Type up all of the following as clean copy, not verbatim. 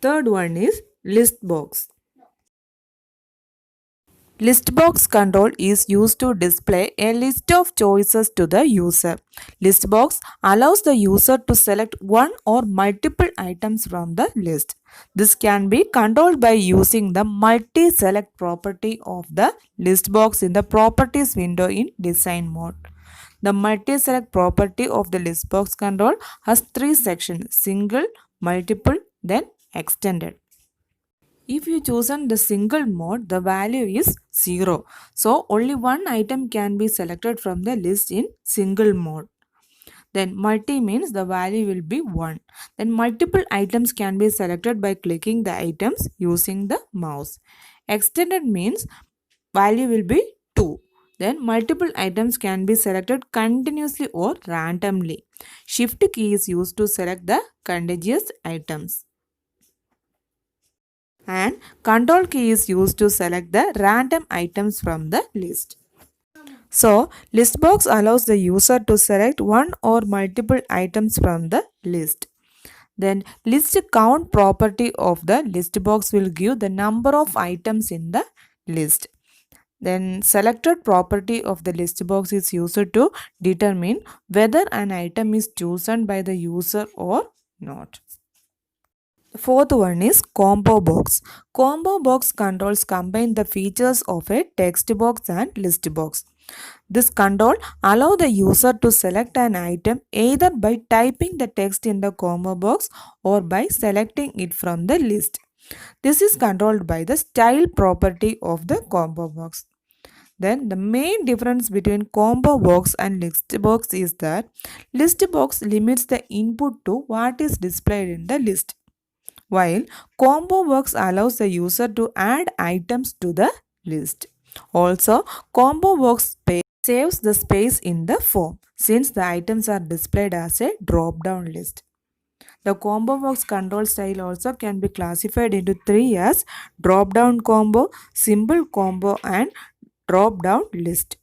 Third one is list box. List box control is used to display a list of choices to the user. List box allows the user to select one or multiple items from the list. This can be controlled by using the multi-select property of the list box in the properties window in design mode. The multi-select property of the list box control has three sections: single, multiple, then extended. If you chosen the single mode, the value is 0. So only one item can be selected from the list in single mode. Then multi means the value will be 1. Then multiple items can be selected by clicking the items using the mouse. Extended means value will be 2. Then multiple items can be selected continuously or randomly. Shift key is used to select the contiguous items, and control key is used to select the random items from the list. So, list box allows the user to select one or multiple items from the list. Then list count property of the list box will give the number of items in the list. Then selected property of the list box is used to determine whether an item is chosen by the user or not. The fourth one is combo box. Combo box controls combine the features of a text box and list box. This control allows the user to select an item either by typing the text in the combo box or by selecting it from the list. This is controlled by the style property of the combo box. Then the main difference between combo box and list box is that list box limits the input to what is displayed in the list, while combo box allows the user to add items to the list. Also, combo box saves the space in the form since the items are displayed as a drop down list. The combo box control style also can be classified into three as drop down combo, symbol combo, and drop down list.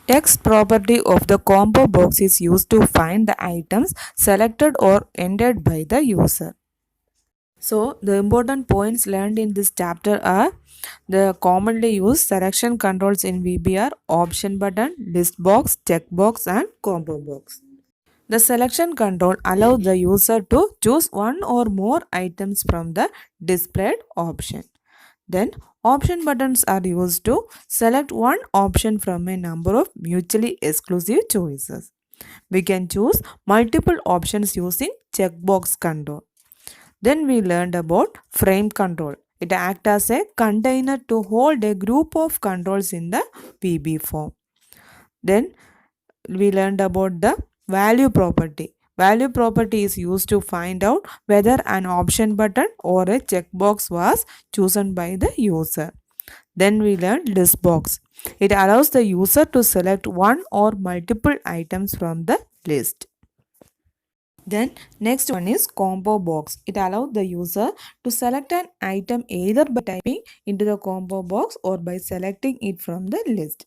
Text property of the combo box is used to find the items selected or entered by the user. So, the important points learned in this chapter are the commonly used selection controls in VBR: option button, list box, checkbox, and combo box. The selection control allows the user to choose one or more items from the displayed option. Then, option buttons are used to select one option from a number of mutually exclusive choices. We can choose multiple options using checkbox control. Then we learned about frame control. It acts as a container to hold a group of controls in the VB form. Then we learned about the value property. Value property is used to find out whether an option button or a checkbox was chosen by the user. Then we learned list box. It allows the user to select one or multiple items from the list. Then next one is combo box. It allows the user to select an item either by typing into the combo box or by selecting it from the list.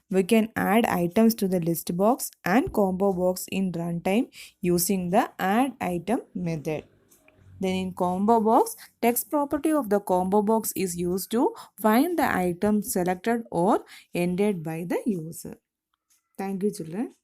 We can add items to the list box and combo box in runtime using the add item method. Then in combo box, text property of the combo box is used to find the item selected or entered by the user. Thank you, children.